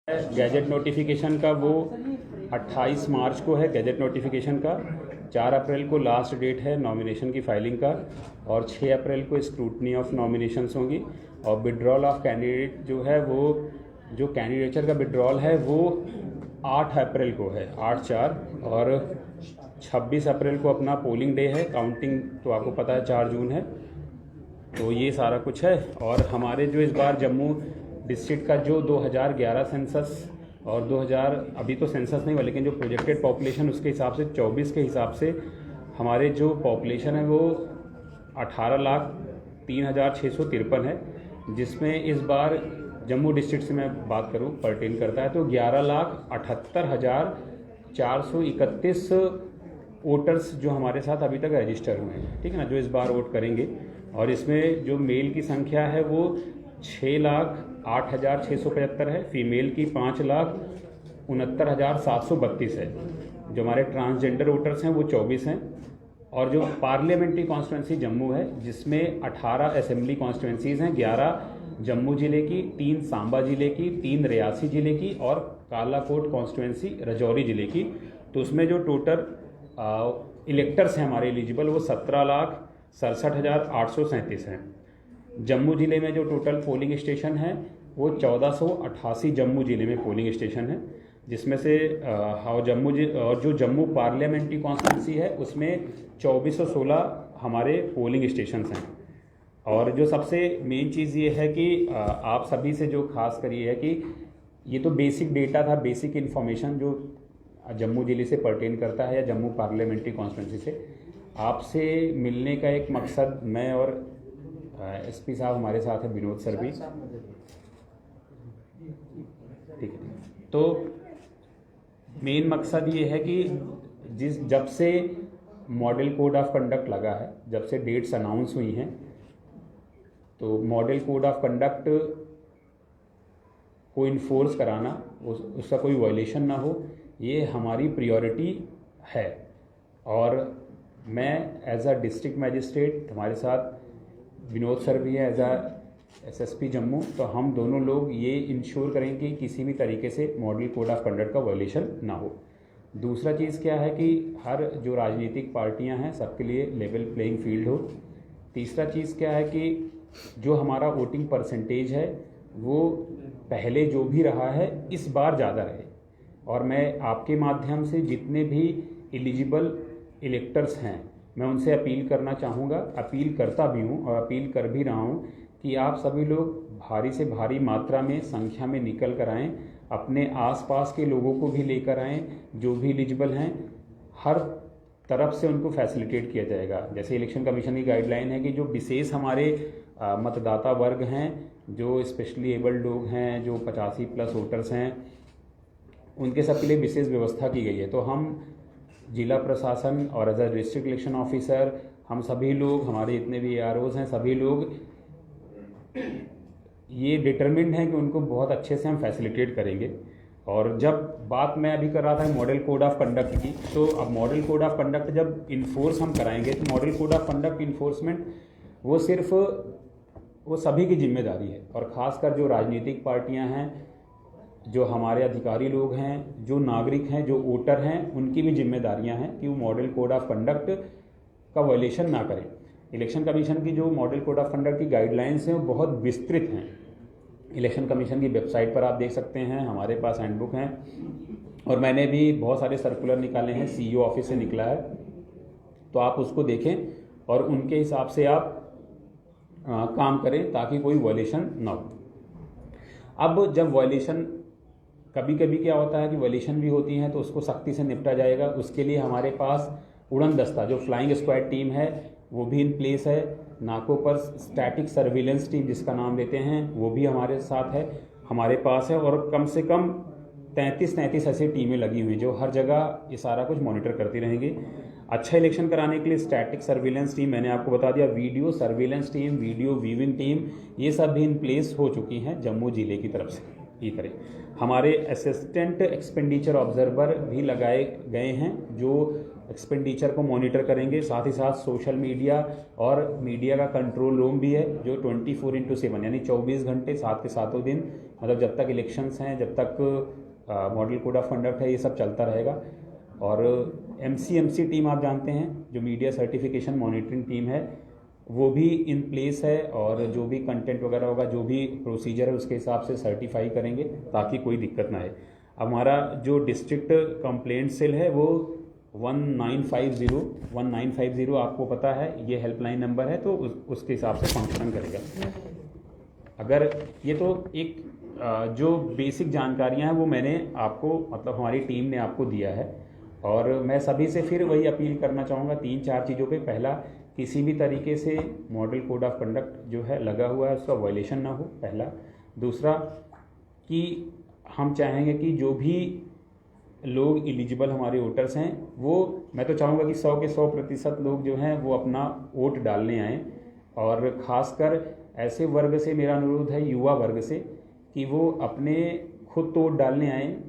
Gadget notification का वो 28 मार्च को है गैजेट नोटिफिकेशन का। 4 अप्रैल को लास्ट डेट है नॉमिनेशन की फाइलिंग का और 6 अप्रैल को स्क्रूटनी ऑफ नॉमिनेशंस होंगी। और विड्रॉल ऑफ कैंडिडेट जो है वो जो कैंडिडेचर का विड्रॉल है वो 8 अप्रैल को है, 8/4। और 26 अप्रैल को अपना पोलिंग डे है। काउंटिंग तो आपको पता है 4 जून है। तो ये सारा कुछ है। और हमारे जो इस बार जम्मू डिस्ट्रिक्ट का जो 2011 सेंसस और 2000 अभी तो सेंसस नहीं हुआ, लेकिन जो प्रोजेक्टेड पॉपुलेशन उसके हिसाब से 24 के हिसाब से हमारे जो पॉपुलेशन है वो 18,03,653 है, जिसमें इस बार जम्मू डिस्ट्रिक्ट से मैं बात करूं पर्टेन करता है तो 11,78,431 वोटर्स जो हमारे साथ अभी तक रजिस्टर हुए हैं, ठीक है ना, जो इस बार वोट करेंगे। और इसमें जो मेल की संख्या है वो 6,08,675 है, फीमेल की 5,69,732 है। जो हमारे ट्रांसजेंडर वोटर्स हैं वो 24 हैं। और जो पार्लियामेंट्री कॉन्स्टिट्यूंसी जम्मू है जिसमें 18 असेंबली कॉन्स्टिट्यूंसीज़ हैं, 11 जम्मू ज़िले की, 3 सांबा ज़िले की, 3 रियासी ज़िले की और कालाकोट कॉन्स्टिट्यूंसी राजौरी ज़िले की। तो उसमें जो टोटल इलेक्टर्स हैं हमारे एलिजिबल वो 17,67,837 हैं। जम्मू ज़िले में जो टोटल पोलिंग स्टेशन है वो 1488 जम्मू ज़िले में पोलिंग स्टेशन है, जिसमें से और जो जम्मू पार्लियामेंट्री कॉन्स्टिट्यूंसी है उसमें 2416 हमारे पोलिंग स्टेशंस हैं। और जो सबसे मेन चीज़ ये है कि आप सभी से जो खास कर ये है कि ये तो बेसिक डेटा था, बेसिक इन्फॉर्मेशन जो जम्मू ज़िले से पर्टेन करता है या जम्मू पार्लियामेंट्री कॉन्स्टिट्यूंसी से। आपसे मिलने का एक मकसद, मैं और एसपी साहब हमारे साथ है, विनोद सर भी, ठीक है। तो मेन मकसद ये है कि जब से मॉडल कोड ऑफ कंडक्ट लगा है, जब से डेट्स अनाउंस हुई हैं, तो मॉडल कोड ऑफ कंडक्ट को इन्फोर्स कराना, उसका कोई वायलेशन ना हो, ये हमारी प्रायोरिटी है। और मैं एज अ डिस्ट्रिक्ट मैजिस्ट्रेट, हमारे साथ विनोद सर भी है एज अ एसएसपी जम्मू, तो हम दोनों लोग ये इंश्योर करेंगे कि किसी भी तरीके से मॉडल कोड ऑफ कंडक्ट का वायलेशन ना हो। दूसरा चीज़ क्या है कि हर जो राजनीतिक पार्टियां हैं सबके लिए लेवल प्लेइंग फील्ड हो। तीसरा चीज़ क्या है कि जो हमारा वोटिंग परसेंटेज है वो पहले जो भी रहा है इस बार ज़्यादा रहे। और मैं आपके माध्यम से जितने भी एलिजिबल इलेक्टर्स हैं मैं उनसे अपील करना चाहूँगा, अपील करता भी हूँ और अपील कर भी रहा हूँ कि आप सभी लोग भारी से भारी मात्रा में संख्या में निकल कर आएँ, अपने आसपास के लोगों को भी लेकर आएँ जो भी एलिजिबल हैं। हर तरफ से उनको फैसिलिटेट किया जाएगा। जैसे इलेक्शन कमीशन की गाइडलाइन है कि जो विशेष हमारे मतदाता वर्ग हैं, जो स्पेशली एबल्ड लोग हैं, जो 85+ वोटर्स हैं, उनके सबके लिए विशेष व्यवस्था की गई है। तो हम जिला प्रशासन और as a district election officer, हम सभी लोग, हमारे जितने भी AROs हैं, सभी लोग ये डिटरमिन्ड हैं कि उनको बहुत अच्छे से हम फैसिलिटेट करेंगे। और जब बात मैं अभी कर रहा था मॉडल कोड ऑफ कंडक्ट की, तो अब मॉडल कोड ऑफ कंडक्ट जब इन्फोर्स हम कराएंगे तो model code of conduct enforcement वो सिर्फ वो सभी की जिम्मेदारी है। और ख़ासकर जो राजनीतिक पार्टियां हैं, जो हमारे अधिकारी लोग हैं, जो नागरिक हैं, जो वोटर हैं, उनकी भी जिम्मेदारियां हैं कि वो मॉडल कोड ऑफ कंडक्ट का वायलेशन ना करें। इलेक्शन कमीशन की जो मॉडल कोड ऑफ कंडक्ट की गाइडलाइंस हैं वो बहुत विस्तृत हैं। इलेक्शन कमीशन की वेबसाइट पर आप देख सकते हैं, हमारे पास हैंडबुक हैं और मैंने भी बहुत सारे सर्कुलर निकाले हैं, CEO ऑफिस से निकला है, तो आप उसको देखें और उनके हिसाब से आप काम करें ताकि कोई वायलेशन ना हो। अब जब वायलेशन, कभी कभी क्या होता है कि वायलेशन भी होती हैं तो उसको सख्ती से निपटा जाएगा। उसके लिए हमारे पास उड़न दस्ता, जो फ्लाइंग स्क्वाड टीम है, वो भी इन प्लेस है। नाकों पर स्टैटिक सर्विलेंस टीम जिसका नाम लेते हैं वो भी हमारे साथ है, हमारे पास है। और कम से कम 33 ऐसी टीमें लगी हुई जो हर जगह ये सारा कुछ मॉनिटर करती रहेंगी। अच्छा इलेक्शन कराने के लिए स्टैटिक सर्विलेंस टीम, मैंने आपको बता दिया, video surveillance team, video viewing team, ये सब भी इन प्लेस हो चुकी हैं जम्मू ज़िले की तरफ से। ये करें, हमारे असिस्टेंट एक्सपेंडिचर ऑब्जर्वर भी लगाए गए हैं जो एक्सपेंडिचर को मॉनिटर करेंगे। साथ ही साथ सोशल मीडिया और मीडिया का कंट्रोल रूम भी है जो 24/7 यानी 24 घंटे 7 के 7 दिन मतलब जब तक इलेक्शंस हैं, जब तक मॉडल कोड ऑफ कंडक्ट है, ये सब चलता रहेगा। और एमसीएमसी टीम आप जानते हैं, जो मीडिया सर्टिफिकेशन मॉनिटरिंग टीम है, वो भी इन प्लेस है, और जो भी कंटेंट वगैरह होगा, जो भी प्रोसीजर है, उसके हिसाब से सर्टिफाई करेंगे ताकि कोई दिक्कत ना आए। हमारा जो डिस्ट्रिक्ट कंप्लेंट सेल है वो 1950 आपको पता है, ये हेल्पलाइन नंबर है, तो उसके हिसाब से फंक्शन करेगा। अगर ये तो एक जो बेसिक जानकारियां हैं वो मैंने आपको, मतलब हमारी टीम ने आपको दिया है। और मैं सभी से फिर वही अपील करना चाहूँगा 3-4 चीज़ों पे। पहला, किसी भी तरीके से मॉडल कोड ऑफ कंडक्ट जो है लगा हुआ है उसका वायलेशन ना हो, पहला। दूसरा कि हम चाहेंगे कि जो भी लोग एलिजिबल हमारे वोटर्स हैं, वो, मैं तो चाहूँगा कि 100 के 100% लोग जो हैं वो अपना वोट डालने आएँ। और ख़ासकर ऐसे वर्ग से मेरा अनुरोध है, युवा वर्ग से, कि वो अपने खुद तो वोट डालने आएँ,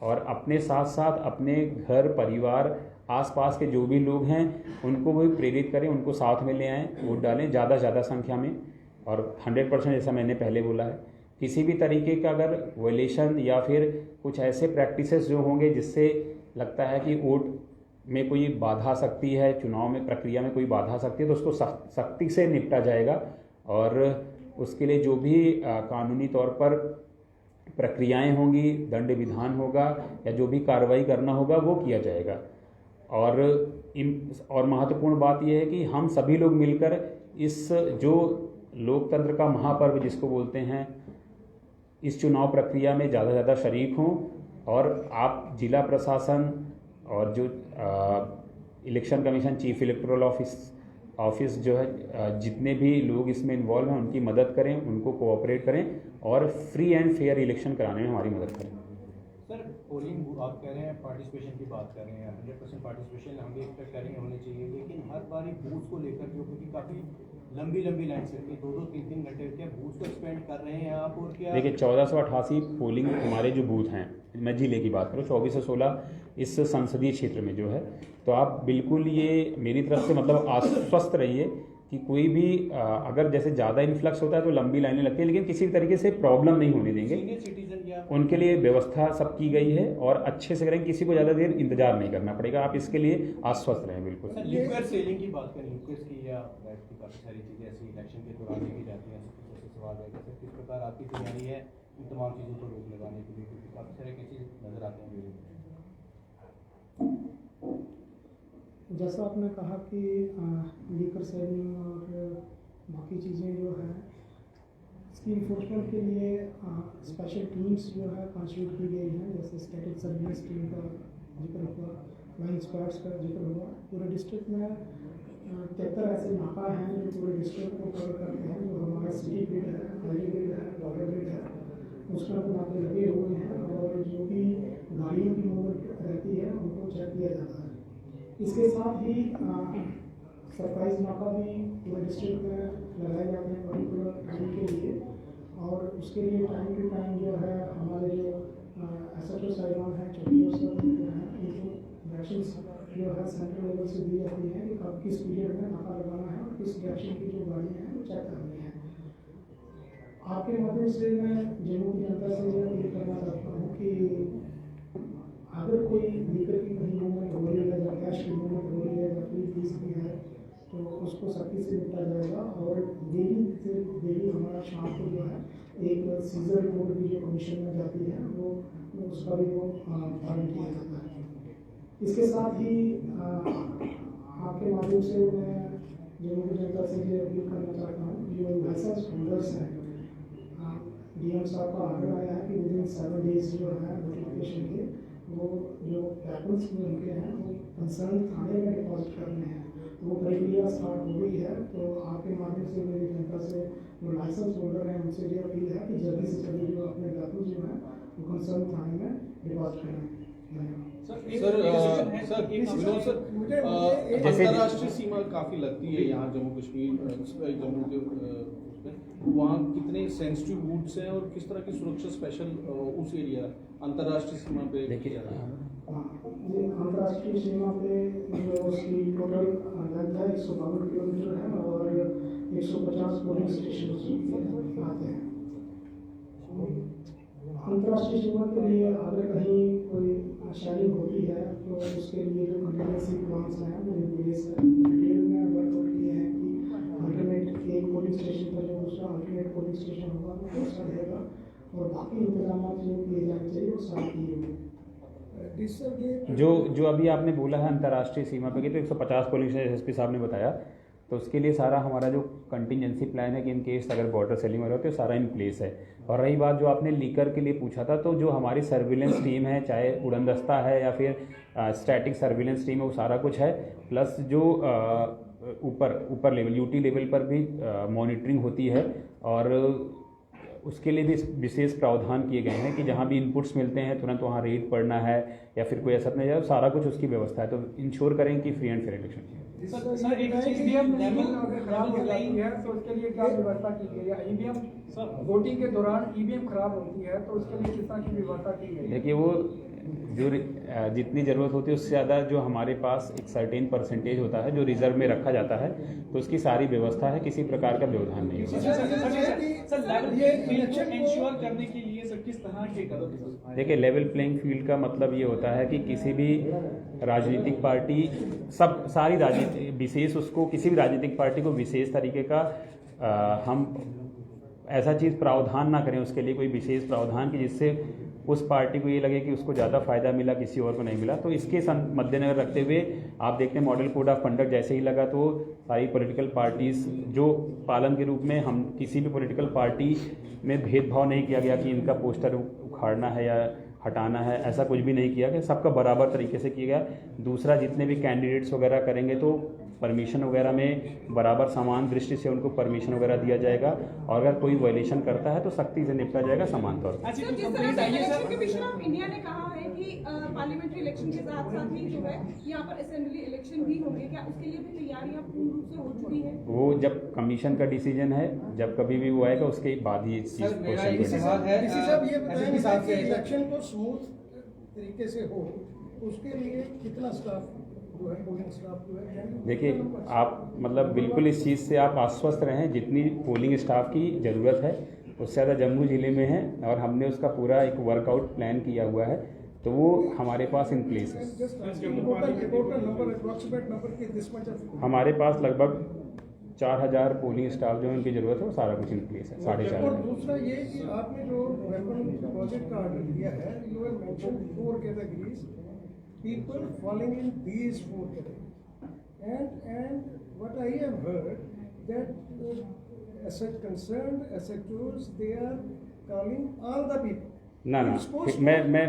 और अपने साथ साथ अपने घर परिवार आसपास के जो भी लोग हैं उनको भी प्रेरित करें, उनको साथ में ले आएँ, वोट डालें ज़्यादा से ज़्यादा संख्या में। और 100% जैसा मैंने पहले बोला है, किसी भी तरीके का अगर वायलेशन या फिर कुछ ऐसे प्रैक्टिसेस जो होंगे जिससे लगता है कि वोट में कोई बाधा आ सकती है, चुनाव में प्रक्रिया में कोई बाधा आ सकती है, तो उसको सख्ती से निपटा जाएगा। और उसके लिए जो भी कानूनी तौर पर प्रक्रियाएं होंगी, दंड विधान होगा, या जो भी कार्रवाई करना होगा वो किया जाएगा। और महत्वपूर्ण बात यह है कि हम सभी लोग मिलकर इस जो लोकतंत्र का महापर्व जिसको बोलते हैं, इस चुनाव प्रक्रिया में ज़्यादा से ज़्यादा शरीक हों। और आप जिला प्रशासन और जो election commission, chief electoral office जो है, जितने भी लोग इसमें इन्वॉल्व हैं उनकी मदद करें, उनको कोऑपरेट करें, और फ्री एंड फेयर इलेक्शन कराने में हमारी मदद करें। सर, पोलिंग आप कह रहे हैं, पार्टिसिपेशन की बात कर रहे हैं, 100% पार्टिसिपेशन हम भी एक्सपेक्ट करेंगे होनी चाहिए, लेकिन हर बारी बूथ को लेकर जो, क्योंकि काफ़ी लंबी लाइन से 2-2, 3-3 घंटे क्या बूथ को एक्सपेंड कर रहे हैं आप? और क्या देखिए, 1488 पोलिंग हमारे जो बूथ हैं, मैं जिले की बात करूँ, 2416 इस संसदीय क्षेत्र में जो है, तो आप बिल्कुल ये मेरी तरफ से मतलब आश्वस्त रहिए कि कोई भी अगर जैसे ज़्यादा इन्फ्लक्स होता है तो लंबी लाइनें लगती हैं, लेकिन किसी भी तरीके से प्रॉब्लम नहीं होने देंगे। सीनियर सिटीजन या उनके लिए व्यवस्था सब की गई है, और अच्छे से करेंगे, किसी को ज़्यादा देर इंतजार नहीं करना पड़ेगा। आप इसके लिए आश्वस्त रहें। बिल्कुल। सर, लिक्विड सेलिंग की बात करें, लिक्विड्स की या ब्राइड की, काफ़ी सारी चीज़ें ऐसी इलेक्शन के दौरान की जाती हैं, ऐसे सवाल है कि किस प्रकार आपकी तैयारी है इन तमाम चीज़ों को रोक लगाने के लिए, क्योंकि काफ़ी सारे केसेज नज़र आते हैं। जैसा आपने कहा कि लीकर सेलिंग और बाकी चीज़ें जो है, इसकी इन्फोर्समेंट के लिए स्पेशल टीम्स जो है कॉन्स्टिट्यूट की गई हैं। जैसे स्टैटिक सर्विलेंस टीम का जिक्र हुआ, फ्लाइंग स्क्वाड्स का जिक्र हुआ। पूरे डिस्ट्रिक्ट में 73 ऐसे नाका हैं जो पूरे डिस्ट्रिक्ट को कवर करते हैं। जो हमारा सिटी ग्रिड है, हाईवे ग्रिड है, बॉर्डर ग्रिड है, उसमें तो नाके लगे हुए हैं, और जो भी गाड़ियों की मूवमेंट रहती है उनको चेक किया जाता है। इसके साथ ही सरप्राइज नाका भी पूरे डिस्ट्रिक्ट में लगाए जाते हैं पर्टिकुलर टाइम के लिए, और उसके लिए टाइम टू टाइम जो है हमारे जो SHO साहिबान हैं, चौकी अफसर जो हैं, उनको डायरेक्शंस जो है सेंट्रल लेवल से दी जाती हैं कि कब किस पीरियड में नाका लगाना है और किस डायरेक्शन की जो गाड़ियाँ हैं वो चेक करनी है। आपके माध्यम से मैं जम्मू की जनता से यह अपील करना चाहता हूँ कि अगर कोई लीकर की कहीं मूवमेंट हो रही है, या कैश की मूवमेंट हो रही है, या कोई फीस की है, तो उसको सख्ती से निपटा जाएगा। और डेली हमारा शाम को जो है एक सीजर रिपोर्ट भी जो कमीशन में जाती है, वो उसका भी वो पालन किया जाता है। इसके साथ ही आपके माध्यम से मैं जम्मू की जनता से ये अपील करना चाहता हूँ, जो लाइसेंस होल्डर्स हैं, DM साहब का आर्डर आया है कि विदिन 7 डेज जो है नोटिफिकेशन के, वो जो पैटर्न्स उनके हैं वो कंसर्न थाने में डिपॉजिट करने हैं। वो प्रक्रिया स्टार्ट हो गई है। तो आपके माध्यम से मेरी जनता से जो लाइसेंस होल्डर हैं उनसे ये अपील है कि जल्दी से जल्दी जो अपने पैटर्न जो है वो कंसर्न थाने में डिपॉजिट करें। अंतर्राष्ट्रीय सीमा काफ़ी लगती है यहाँ जम्मू कश्मीर, जम्मू के वहाँ कितने सेंसिटिव बूथ्स हैं और किस तरह की सुरक्षा स्पेशल उस एरिया अंतर्राष्ट्रीय सीमा पे देखिए, अंतर्राष्ट्रीय सीमा पे जो उसकी टोटल लेंथ है 152 किलोमीटर है, और 150 पोलिंग स्टेशन आते हैं। अंतर्राष्ट्रीय सीमा के लिए अगर कहीं कोई शेयरिंग होती है तो उसके लिए जो कंटिजेंसी प्लान्स हैं वो इन प्लेस है। डिटेल में वर्कआउट किए हैं कि अल्टरनेट एक पोलिंग स्टेशन पर जो दूसरा अल्टरनेट पोलिंग स्टेशन होगा वो दूसरा रहेगा और बाकी इंतजाम जो किए जाने चाहिए वो साथ किए हुए। जो अभी आपने बोला है अंतर्राष्ट्रीय सीमा पे कि तो 150 पोलिंग स्टेशन एसएसपी साहब ने बताया, तो उसके लिए सारा हमारा जो कंटिजेंसी प्लान है कि इन केस अगर बॉर्डर सेलिंग हो रहा है तो सारा इन प्लेस है। और रही बात जो आपने लीकर के लिए पूछा था, तो जो हमारी सर्विलेंस टीम है, चाहे उड़न दस्ता है या फिर स्टैटिक सर्विलेंस टीम है, वो सारा कुछ है। प्लस जो ऊपर लेवल यूटी लेवल पर भी मॉनिटरिंग होती है और उसके लिए भी विशेष प्रावधान किए गए हैं कि जहाँ भी इनपुट्स मिलते हैं तुरंत वहाँ रेड पड़ना है या फिर कोई ऐसा नहीं जाए, सारा कुछ उसकी व्यवस्था है। तो इंश्योर करें कि free and fair election. Sir एक चीज ईवीएम अगर खराब हो जाती है तो उसके लिए क्या व्यवस्था की गई है? ईवीएम वोटिंग के दौरान ईवीएम खराब होती है तो उसके लिए किस तरह की व्यवस्था की गई है? देखिए, वो जो जितनी ज़रूरत होती है उससे ज़्यादा जो हमारे पास एक सर्टेन परसेंटेज होता है जो रिजर्व में रखा जाता है, तो उसकी सारी व्यवस्था है, किसी प्रकार का व्यवधान नहीं होता। इंश्योर करने के लिए सर किस तरह के कदम? देखिए, लेवल प्लेइंग फील्ड का मतलब ये होता है कि किसी भी राजनीतिक पार्टी सारी राजनीति विशेष उसको किसी भी राजनीतिक पार्टी को विशेष तरीके का हम ऐसा चीज़ प्रावधान ना करें उसके लिए कोई विशेष प्रावधान कि जिससे उस पार्टी को ये लगे कि उसको ज़्यादा फायदा मिला, किसी और को नहीं मिला। तो इसके मद्देनजर रखते हुए आप देखते हैं मॉडल कोड ऑफ कंडक्ट जैसे ही लगा तो सारी पॉलिटिकल पार्टीज़ जो पालन के रूप में हम किसी भी पॉलिटिकल पार्टी में भेदभाव नहीं किया गया कि इनका पोस्टर उखाड़ना है या हटाना है, ऐसा कुछ भी नहीं किया गया, सबका बराबर तरीके से किया गया। दूसरा, जितने भी कैंडिडेट्स वगैरह करेंगे तो परमिशन वगैरह में बराबर समान दृष्टि से उनको परमिशन वगैरह दिया जाएगा और अगर कोई वायलेशन करता है तो सख्ती से निपटा जाएगा समान तौर पर। जिस तरह से इलेक्शन कमीशन ऑफ इंडिया ने कहा है कि पार्लियामेंट्री इलेक्शन के साथ साथ ही जो है यहाँ पर असेंबली इलेक्शन भी होंगे, क्या उसके लिए भी तैयारियां पूर्ण रूप से हो चुकी है? वो जब कमीशन का डिसीजन है, जब कभी भी वो आएगा उसके बाद ही इस चीज़ को इलेक्शन को स्मूथ तरीके से हो उसके लिए कितना स्टाफ जो है, पोलिंग स्टाफ जो है? देखिए, आप मतलब बिल्कुल इस चीज़ से आप आश्वस्त रहें, जितनी पोलिंग स्टाफ की ज़रूरत है उससे ज़्यादा जम्मू ज़िले में है और हमने उसका पूरा एक वर्कआउट प्लान किया हुआ है, तो वो हमारे पास इन प्लेस है। हमारे पास लगभग 4000 पोलिंग स्टाफ जो है उनकी ज़रूरत है, वो सारा कुछ इन प्लेस है, 4500। और दूसरा ये कि आपने जो वेपन प्रोजेक्ट का ऑर्डर दिया है, you have mentioned 4 categories, people falling in these 4 categories, and what I have heard that as such concerned SHOs, they are calling all the people. ना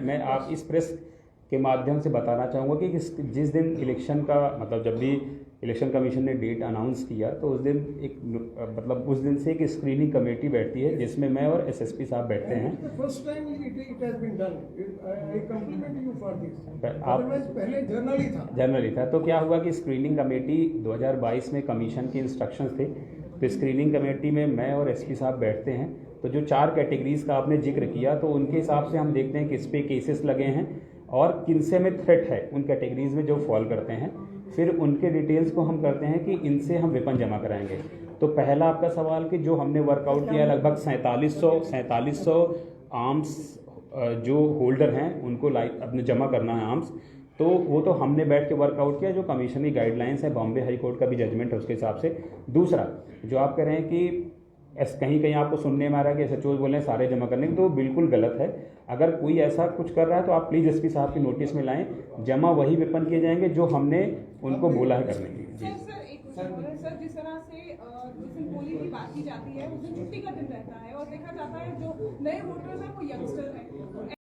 मैं आप इस प्रेस के माध्यम से बताना चाहूँगा कि जिस दिन इलेक्शन का मतलब जब भी इलेक्शन कमीशन ने डेट अनाउंस किया तो उस दिन मतलब उस दिन से एक स्क्रीनिंग कमेटी बैठती है जिसमें मैं और एसएसपी साहब बैठते हैं। जनरली था। तो क्या हुआ कि स्क्रीनिंग कमेटी 2022 में कमीशन के इंस्ट्रक्शंस थे, तो स्क्रीनिंग कमेटी में मैं और एसपी साहब बैठते हैं। तो जो 4 कैटेगरीज का आपने जिक्र किया तो उनके हिसाब से हम देखते हैं किस पे केसेस लगे हैं और किनसे में थ्रेट है उन कैटेगरीज में जो फॉल करते हैं, फिर उनके डिटेल्स को हम करते हैं कि इनसे हम वेपन जमा कराएंगे। तो पहला आपका सवाल कि जो हमने वर्कआउट किया लगभग 4700 आर्म्स जो होल्डर हैं उनको अपने जमा करना है आर्म्स, तो वो तो हमने बैठ के वर्कआउट किया, जो कमीशन की गाइडलाइंस है, बॉम्बे हाई कोर्ट का भी जजमेंट है उसके हिसाब से। दूसरा, जो आप कह रहे हैं कि कहीं आपको सुनने में आ रहा है कि SHOs बोल रहे हैं सारे जमा करने की, तो बिल्कुल गलत है। अगर कोई ऐसा कुछ कर रहा है तो आप प्लीज़ एसपी साहब की नोटिस में लाएं, जमा वही वेपन किए जाएंगे जो हमने उनको बोला है करने के लिए। सर जिस तरह से जिस दिन पोलिंग की बात की जाती है उस दिन छुट्टी का दिन रहता है और देखा जाता है जो नए वोटर्स हैं वो यंगस्टर हैं।